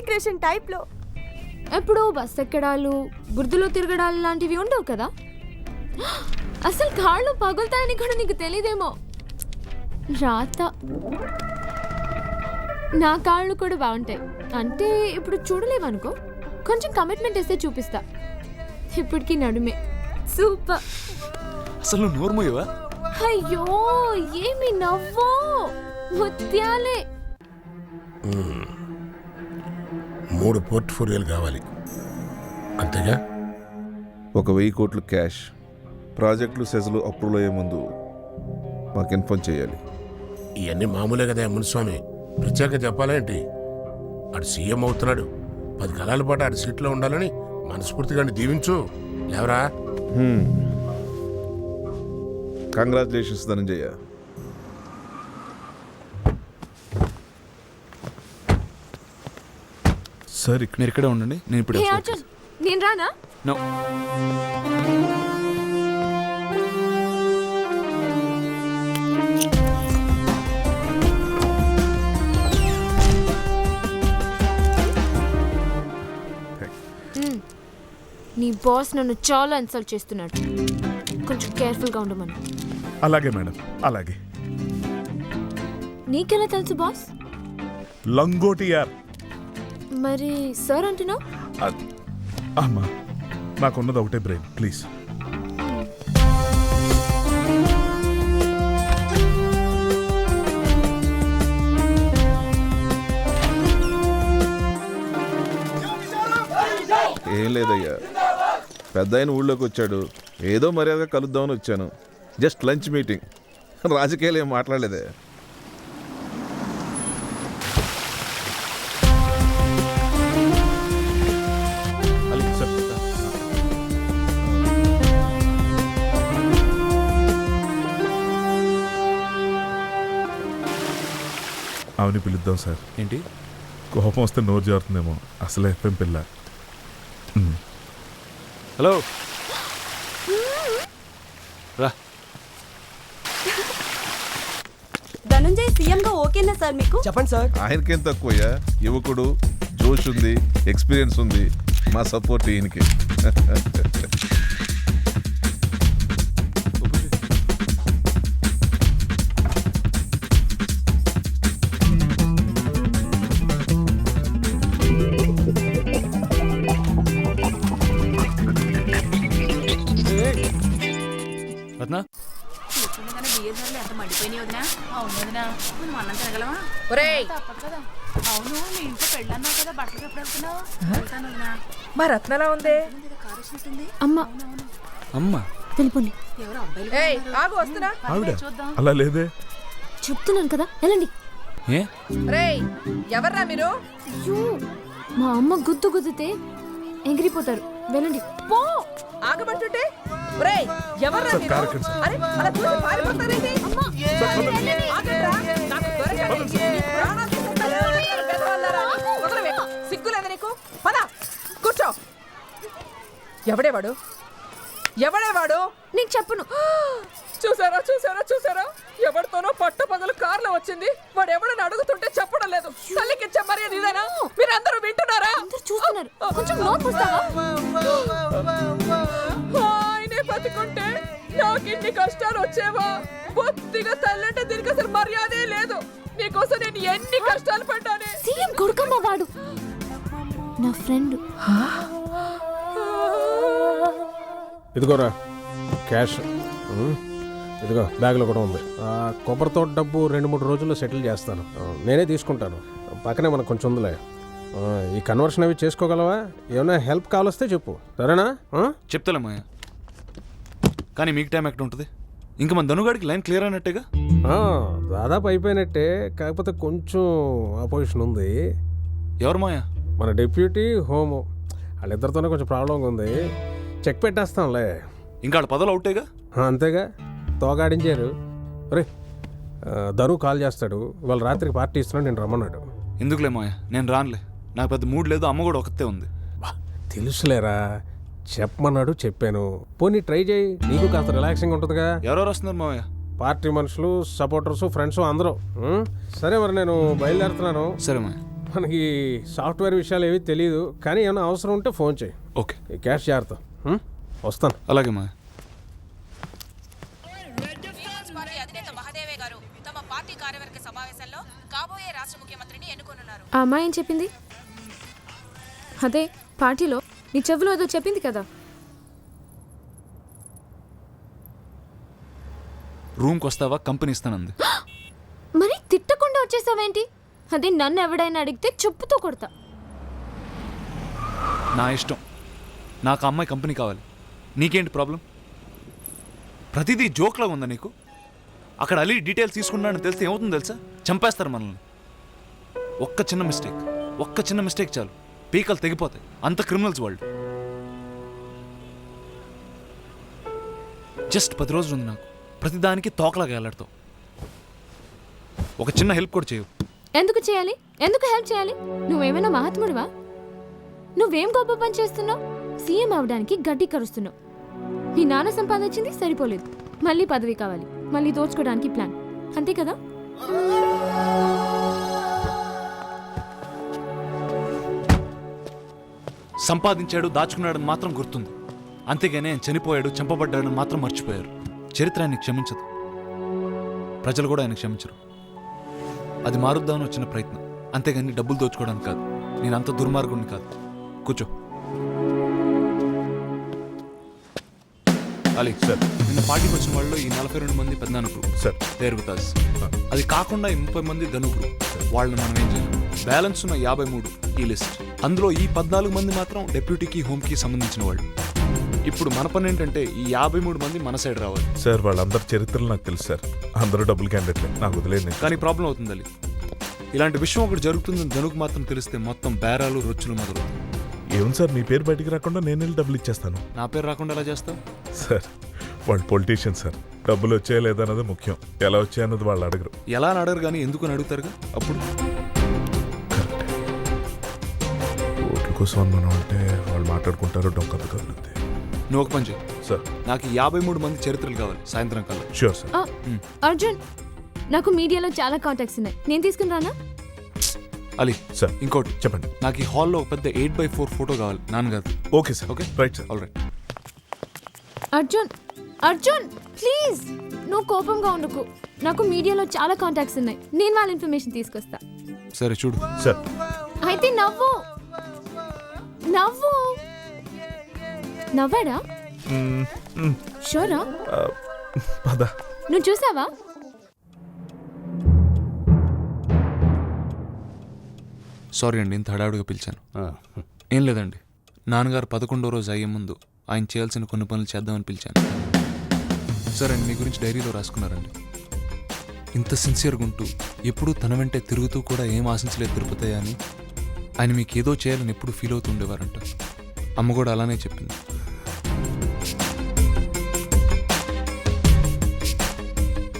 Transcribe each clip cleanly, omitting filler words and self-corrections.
Integration టైప్లో. ఎప్పుడో bus ఎక్కడాలు బురదలో తిరగడాలు లాంటివి ఉండవు కదా. అసలు కాళ్ళు పగులుతాయని కూడా నీకు తెలియదేమో. రాత నా కాళ్ళు కూడా బాగుంటాయి అంటే ఇప్పుడు చూడలేవనుకో, కొంచెం కమిట్మెంట్ వేస్తే చూపిస్తా. ఇప్పటికీ నడుమే సూపర్. అసలు నువ్వు నోర్మోయవా? అయ్యో ఏమి నవ్వో ముత్యాలే. 3 పోర్ట్ఫోలియోలు కావాలి అంతేగా. 1,000 కోట్లు క్యాష్, ప్రాజెక్టులు సెజలు అప్రూవల్ అయ్యే ముందు మాకు ఇన్ఫార్మ్ చేయాలి. ఇవన్నీ మామూలే కదా మునిస్వామి, ప్రత్యేక చెప్పాలేంటి? ఆడు సీఎం అవుతున్నాడు, 10 కాలాల పాటు ఆడి సీట్లో ఉండాలని మనస్ఫూర్తిగా దీవించు. లేవరా? కంగ్రాచులేషన్స్ ధనంజయ. సార్ మీరు ఇక్కడే ఉండండి, నేను ఇప్పుడు హే అర్జున్, నేను రానా? నో. నీ బాస్ నన్ను చాలా ఇన్సల్ట్ చేస్తున్నాడు, కొంచెం కేర్ఫుల్గా ఉండమను. అలాగే మేడం, అలాగే. నీకెలా తెలుసు బాస్? లంగోటి యార్. మరి సార్ అంటున్నావు? అమ్మా, నాకున్నది ఒకటే బ్రెయిన్, ప్లీజ్. ఏం లేదయ్యా, పెద్ద ఆయన ఊళ్ళోకి వచ్చాడు, ఏదో మర్యాదగా కలుద్దామని వచ్చాను. జస్ట్ లంచ్ మీటింగ్, రాజకీయాలు ఏం మాట్లాడలేదే. అవని పిలుద్దాం సార్. ఏంటి కోపం వస్తే నోరు జారుతుందేమో, అసలే ఎఫ్ఎం పిల్ల. హలో రా. ధనంజయ్ సీఎంగా ఓకేనా సార్ మీకు? చెప్పండి సార్. ఆయనకేం తక్కువయ్యా, యువకుడు, జోష్ ఉంది, ఎక్స్పీరియన్స్ ఉంది, మా సపోర్ట్ ఈయనకి. రత్న మా రత్నలా ఉంది. అమ్మ అమ్మ వెళ్ళిపోండి. ఆగు, వస్తున్నా. ఆవిడ అలా లేదే. చెప్తున్నాను కదా వెళ్ళండి. ఏ రేయ్, ఎవర్రా మీరు? అయ్యో, మా అమ్మ గుద్దు గుద్దితే ఎగిరిపోతారు, వెళ్ళండి. పో. ఆగమంటుంటే రేయ్, ఎవర్రా సార్, మీరు? కారు ఎక్కండి సార్. అరే, అలా చూసి పారిపోతారేంటి? ఆగండ్రా, నాకు దొరకండి. ప్రాణాలు తీసేస్తారు, పెదవాళ్ళారా? వదలవే, సిగ్గులేదు నీకు? పద, కూర్చో. ఎవడేవాడు? ఎవడేవాడు? నీకు చెప్పను. చూసారా చూసారా చూసారా, ఎవరితోనో పట్ట పగలు కార్లో వచ్చింది. వాడు ఎవడని అడుగుతుంటే చెప్పడం లేదు. తల్లికిచ్చే మర్యాద ఇదేనా? మీరందరూ వింటున్నారా? అందరూ చూస్తున్నారు, కొంచెం నోట్ పుస్తావా? ఆయనే బతికుంటే నాకు ఇన్ని కష్టాలు వచ్చేవా? బొత్తిగా తల్లంటే దీనికి అసలు మర్యాదే లేదు. నీకోసం నేను ఎన్ని కష్టాలు పడ్డానే. సీఎం కొడుకమ్మ వాడు, నా ఫ్రెండ్. ఇదిగోరా క్యాష్, ఇదిగో బ్యాగ్లో కూడా ఉంది. కొబ్బరితో డబ్బు 2-3 రోజుల్లో సెటిల్ చేస్తాను, నేనే తీసుకుంటాను. పక్కనే మనకు కొంచెం ఉందిలే. ఈ కన్వర్షన్ అవి చేసుకోగలవా? ఏమైనా హెల్ప్ కావాలొస్తే చెప్పు, సరేనా? చెప్తాలేమయ్య, కానీ మీకు టైం ఎక్కడ ఉంటుంది? ఇంకా మన ధనుగాడికి లైన్ క్లియర్ అయినట్టేగా? దాదాపు అయిపోయినట్టే, కాకపోతే కొంచెం ఆపోజిషన్ ఉంది. ఎవరు మాయా? మన డిప్యూటీ హోము, వాళ్ళిద్దరితోనే కొంచెం ప్రాబ్లంగా ఉంది. చెక్ పెట్టేస్తాంలే. ఇంకా వాళ్ళ పదవులు అవుటేగా? అంతేగా, తోగాడించారు. రే, ధను కాల్ చేస్తాడు, ఇవాళ రాత్రికి పార్టీ ఇస్తున్నాడు, నేను రమ్మన్నాడు. ఎందుకులే మాయా, నేను రానులే, నాకు పెద్ద మూడ్ లేదు, అమ్మ కూడా ఒకతే ఉంది. తెలుసులేరా, చెప్పమన్నాడు, చెప్పాను. పోనీ ట్రై చేయి, నీకు కాస్త రిలాక్సింగ్ ఉంటుందిగా. ఎవరెవరు వస్తున్నారు మావయ్య? పార్టీ మనుషులు, సపోర్టర్స్, ఫ్రెండ్స్ అందరూ. సరే మరి నేను బయలుదేరుతున్నాను. సరే మాయా. మనకి సాఫ్ట్వేర్ విషయాలు ఏవి తెలియదు, కానీ ఏమైనా అవసరం ఉంటే ఫోన్ చేయి. ఓకే, ఈ క్యాష్ జాగ్రత్త. వస్తాను. అలాగే మా. పీపుల్స్ పార్టీ అధినేత మహదేవే గారు తమ పార్టీ కార్యవర్గ సమావేశంలో కాబోయే రాష్ట్ర ముఖ్యమంత్రిని ఎన్నుకోనున్నారు. ఆ అమ్మాయి ఏం చెప్పింది? అదే పార్టీలో నీ చెవులో ఏదో చెప్పింది కదా. రూమ్కి వస్తావా, కంపెనీ ఇస్తానంది. మరి తిట్టకుండా వచ్చేసావేంటి? అదే నన్ను ఎవడైనా అడిగితే చెప్పుతో కొడతా. నా ఇష్టం, నాకు ఆ అమ్మాయి కంపెనీ కావాలి. నీకేంటి ప్రాబ్లం? ప్రతిదీ జోక్లా ఉందా నీకు? అక్కడ అలీ డీటెయిల్స్ తీసుకున్నాడని తెలిస్తే ఏమవుతుందో తెలుసా? చంపేస్తారు మనల్ని. ఒక్క చిన్న మిస్టేక్ చాలు, పీకలు తెగిపోతాయి. అంత క్రిమినల్స్ వాళ్ళు. జస్ట్ 10 రోజులు ఉంది నాకు. ప్రతిదానికి తోకలాగా వెళ్ళాడుతావు. ఒక చిన్న హెల్ప్ కూడా చేయవు. ఎందుకు చేయాలి? ఎందుకు హెల్ప్ చేయాలి? నువ్వేమైనా మహాత్ముడివా? నువ్వేం గొప్ప పని చేస్తున్నావు? సీఎం అవడానికి గడ్డి కరుస్తున్నావు. నీ నాన్న సంపాదించింది సరిపోలేదు, మళ్ళీ పదవి కావాలి, మళ్ళీ దోచుకోవడానికి ప్లాన్, అంతే కదా? సంపాదించాడు, దాచుకున్నాడని మాత్రం గుర్తుంది. అంతేగానే ఆయన చనిపోయాడు, చంపబడ్డాడని మాత్రం మర్చిపోయారు. చరిత్ర ఆయన్ని క్షమించదు, ప్రజలు కూడా ఆయన క్షమించరు. అది మారుద్దామని వచ్చిన ప్రయత్నం, అంతేగాని డబ్బులు దోచుకోవడానికి కాదు. నేను అంత దుర్మార్గుడిని కాదు. కూర్చో. అలీ సార్. నిన్న పార్టీకి వచ్చిన వాళ్ళు ఈ 42 మంది పెద్దనాన్న గ్రూప్ సార్. పేరుగుతాస్. అది కాకుండా ఈ 30 మంది ధను గ్రూప్. వాళ్ళని మనం ఏం చేయాలి? బ్యాలెన్స్ ఉన్న 53 ఈ లిస్ట్. అందులో ఈ 14 మంది మాత్రం డెప్యూటీకి, హోమ్కి సంబంధించిన వాళ్ళు. ఇప్పుడు మన పని ఏంటంటే ఈ 53 మంది మన సైడ్ రావాలి. సార్ వాళ్ళందరి చరిత్రలు నాకు తెలుసు సార్. అందరూ డబ్బులు క్యాండిడేట్లే, నాకు వదిలేదు. కానీ ప్రాబ్లం అవుతుంది అలీ. ఇలాంటి విషయం ఒకటి జరుగుతుందని ధనుకు మాత్రం తెలిస్తే మొత్తం బేరాలు, రొచ్చులు మొదలవుతాయి. ఏముంది సార్, మీ పేరు బయటికి రాకుండా నేను వెళ్ళి డబ్బులు ఇచ్చేస్తాను. నా పేరు రాకుండా ఎలా చేస్తావు? సార్ వాళ్ళు పొలిటీషియన్ సార్. డబ్బులు వచ్చాయా లేదన్నది ముఖ్యం, ఎలా వచ్చాయన్నది వాళ్ళు అడగరు. ఎలా అని అడగరు కానీ ఎందుకు అని అడుగుతారుగా. అప్పుడు ఓట్ల కోసం అని మనం అంటే వాళ్ళు మాట్లాడుకుంటారు, డొంకత కలుగుతుంది. నువ్వు ఒక పని చేయి సార్. నాకు 53 మంది చరిత్రలు కావాలి సాయంత్రం కల్లా. Sure sir. అర్జున్, నాకు మీడియాలో చాలా కాంటాక్ట్స్ ఉన్నాయి, నేను తీసుకుని రానా? అలీ సార్ ఇంకోటి చెప్పండి. నాకు ఈ హాల్లో ఒక పెద్ద 8x4 ఫోటో కావాలి, నాన్నగారు. Okay sir. Okay right sir. All right. Arjun please, నువ్వు కోపంగా ఉండకు. నాకు మీడియాలో చాలా కాంటాక్ట్స్ ఉన్నాయి, నేను వాళ్ళ ఇన్ఫర్మేషన్ తీసుకొస్తా. సరే చూడు. సార్ అయితే నవ్వు. నవ్వాడా? షూరా? పద. నువ్వు చూసావా? సారీ అండి, ఇంత హడావుడిగా పిలిచాను. ఏం లేదండి, నాన్నగారు 11వ రోజు అయ్యే ముందు ఆయన చేయాల్సిన కొన్ని పనులు చేద్దామని పిలిచాను. సరే అండి, మీ గురించి డైరీలో రాసుకున్నారండి. ఇంత సిన్సియర్గా ఉంటూ ఎప్పుడూ తన వెంటే తిరుగుతూ కూడా ఏం ఆశించలేదు తిరుపతి అని ఆయన మీకు ఏదో చేయాలని ఎప్పుడు ఫీల్ అవుతూ ఉండేవారంట. అమ్మ కూడా అలానే చెప్పింది.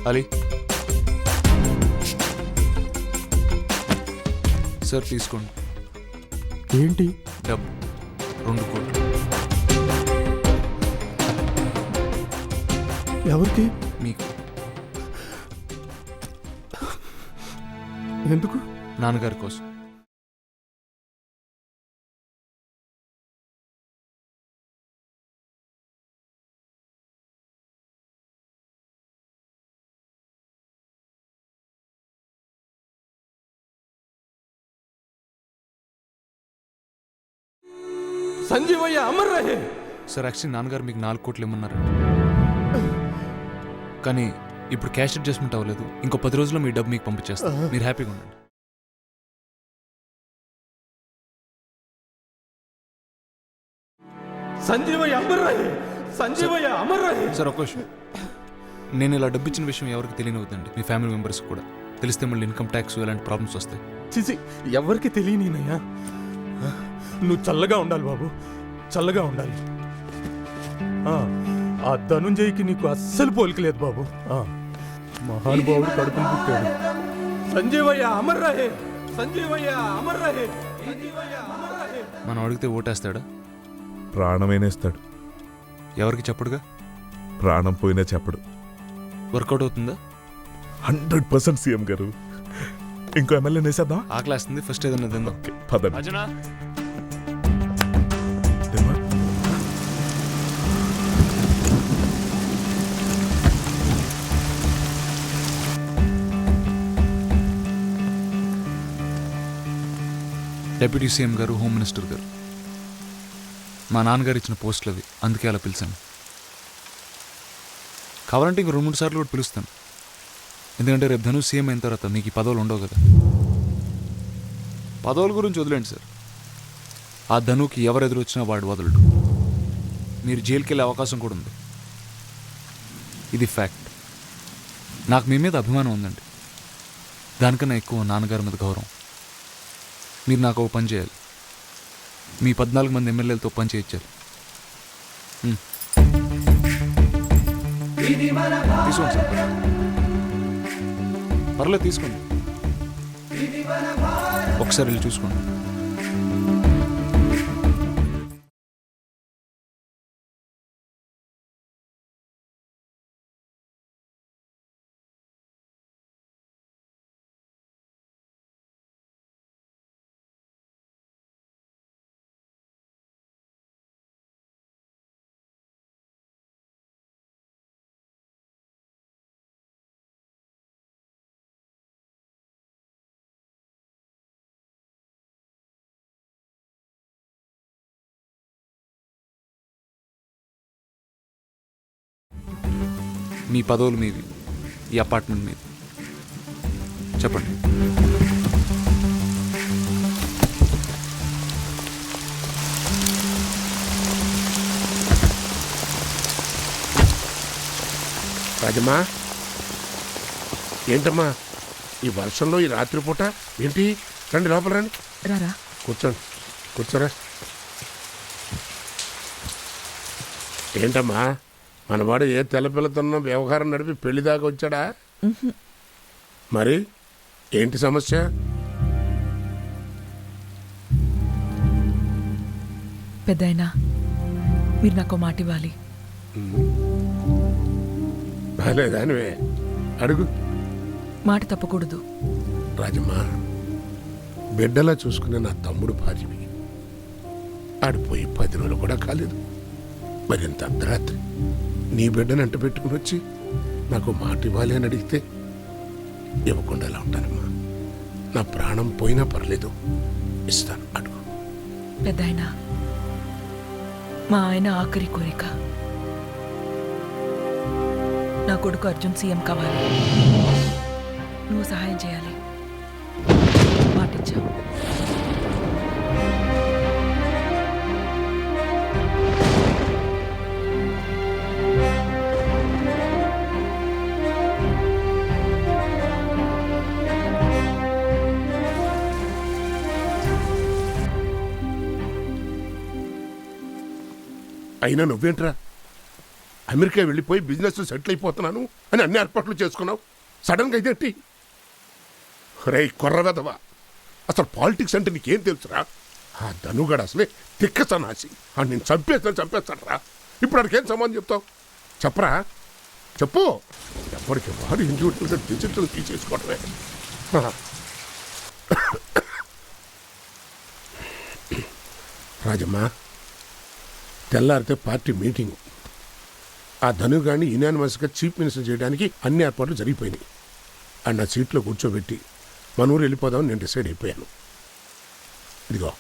అలీ సార్ తీసుకోండి. ఏంటి? డబ్బు 2 కోట్లు. ఎవరికి? మీకు. ఎందుకు? నాన్నగారి కోసం. సంజీవయ్య అమర్ రహే. సార్ యాక్చువల్లీ నాన్నగారు మీకు 4 కోట్లు ఇమ్మన్నారండి, కానీ ఇప్పుడు క్యాష్ అడ్జస్ట్మెంట్ అవ్వలేదు. ఇంకో 10 రోజుల్లో మీ డబ్బు మీకు పంపించేస్తాను, మీరు హ్యాపీగా ఉండండి. సంజీవయ్య అమర్ రహే. సంజీవయ్య అమర్ రహే. సార్ ఒక్క విషయం, నేను ఇలా డబ్బు ఇచ్చిన విషయం ఎవరికి తెలియనవుతుందండి. మీ ఫ్యామిలీ మెంబర్స్ కూడా తెలిస్తే మళ్ళీ ఇన్కమ్ ట్యాక్స్ ఇలాంటి ప్రాబ్లమ్స్ వస్తాయి. చిచి, ఎవరికి తెలియనీనయ్యా. నువ్వు చల్లగా ఉండాలి బాబు, చల్లగా ఉండాలి. ఆ ధనుంజయ్కి నీకు అస్సలు పోలికలేదు బాబు. మహానుభావుడు కడుపును పుట్టాడు. సంజీవయ్య అమర్ రహే. సంజీవయ్య అమర్ రహే. సంజీవయ్య అమర్ రహే. మనం అడిగితే ఓటేస్తాడా? ప్రాణమేనేస్తాడు. ఎవరికి చెప్పడుగా? ప్రాణం పోయినా చెప్పడు. వర్కౌట్ అవుతుందా? 100% సీఎం గారు. ఇంకో ఎమ్మెల్యే వేసేద్దాం. ఆకలేస్తుంది, ఫస్ట్ ఏదన్నా తిందాం. ఓకే పదండి. అర్జునా తిమ్మా. డిప్యూటీ సీఎం గారు, హోమ్ మినిస్టర్ గారు, మా నాన్నగారు ఇచ్చిన పోస్టులు అవి, అందుకే అలా పిలిచాను. కావాలంటే ఇంక 2-3 సార్లు కూడా పిలుస్తాను. ఎందుకంటే రేపు ధను సీఎం అయిన తర్వాత మీకు ఈ పదవులు ఉండవు కదా. పదవుల గురించి వదిలేండి సార్, ఆ ధనుకి ఎవరు ఎదురొచ్చినా వాడు వదలడు. మీరు జైలుకి వెళ్ళే అవకాశం కూడా ఉంది. ఇది ఫ్యాక్ట్. నాకు మీ మీద అభిమానం ఉందండి, దానికన్నా ఎక్కువ నాన్నగారి మీద గౌరవం. మీరు నాకు ఒక పని చేయాలి, మీ 14 మంది ఎమ్మెల్యేలతో పని చేయించాలి. తీసుకోండి సార్, పర్లేదు తీసుకోండి, ఒకసారి వెళ్ళి చూసుకోండి. మీ పదవులు మీవి, ఈ అపార్ట్మెంట్ మీది. చెప్పండి. రాజమ్మా, ఏంటమ్మా ఈ వర్షంలో ఈ రాత్రిపూట ఏంటి? రండి లోపల రండి. రారా. కూర్చోండి, కూర్చోరా. ఏంటమ్మా మనవాడు ఏ తెల్లపిల్లతోనో వ్యవహారం నడిపి పెళ్లి దాకా వచ్చాడా? మరి ఏంటి సమస్య? పెద్దాయనా, మీరు నాకు మాట ఇవ్వాలి. బాగాలేదానివే, అడుగు. మాట తప్పకూడదు. రాజమ్మా, బిడ్డలా చూసుకునే నా తమ్ముడు భార్యవి. ఆడిపోయి 10 రోజులు కూడా కాలేదు. మరింత అర్ధరాత్రి నీ బిడ్డని అంట పెట్టుకుని వచ్చి నాకు మాట ఇవ్వాలి అని అడిగితే ఇవ్వకుండా ఎలా ఉంటానమ్మా? నా ప్రాణం పోయినా పర్లేదు, ఇస్తాను, అడుగు. పెద్దాయనా, మా ఆయన ఆఖరి కోరిక నా కొడుకు అర్జున్ సీఎం కావాలి. నువ్వు సహాయం చేయాలి. మాటిచ్చావు. అయినా నువ్వేంట్రా అమెరికా వెళ్ళిపోయి బిజినెస్ సెటిల్ అయిపోతున్నాను అని అన్ని ఏర్పాట్లు చేసుకున్నావు, సడన్గా ఇదేంటి? రే కొర్రవెదవా, అసలు పాలిటిక్స్ అంటే నీకేం తెలుసురా? ఆ ధనుగాడు అసలే తిక్కసనాసి, అని నేను చంపేస్తాను రా. ఇప్పుడు అడికేం సంబంధం చెప్తావు? చెప్పరా, చెప్పు. ఎప్పటికి వాడు ఇండివిజువల్గా డిజిటల్ తీసేసుకోవడమే. రాజమ్మా, తెల్లారితే పార్టీ మీటింగ్. ఆ ధనుగాడిని యునానిమస్గా చీఫ్ మినిస్టర్ చేయడానికి అన్ని ఏర్పాట్లు జరిగిపోయినాయి. ఆ నా సీట్లో కూర్చోబెట్టి మన ఊరు వెళ్ళిపోదామని నేను డిసైడ్ అయిపోయాను. ఇదిగో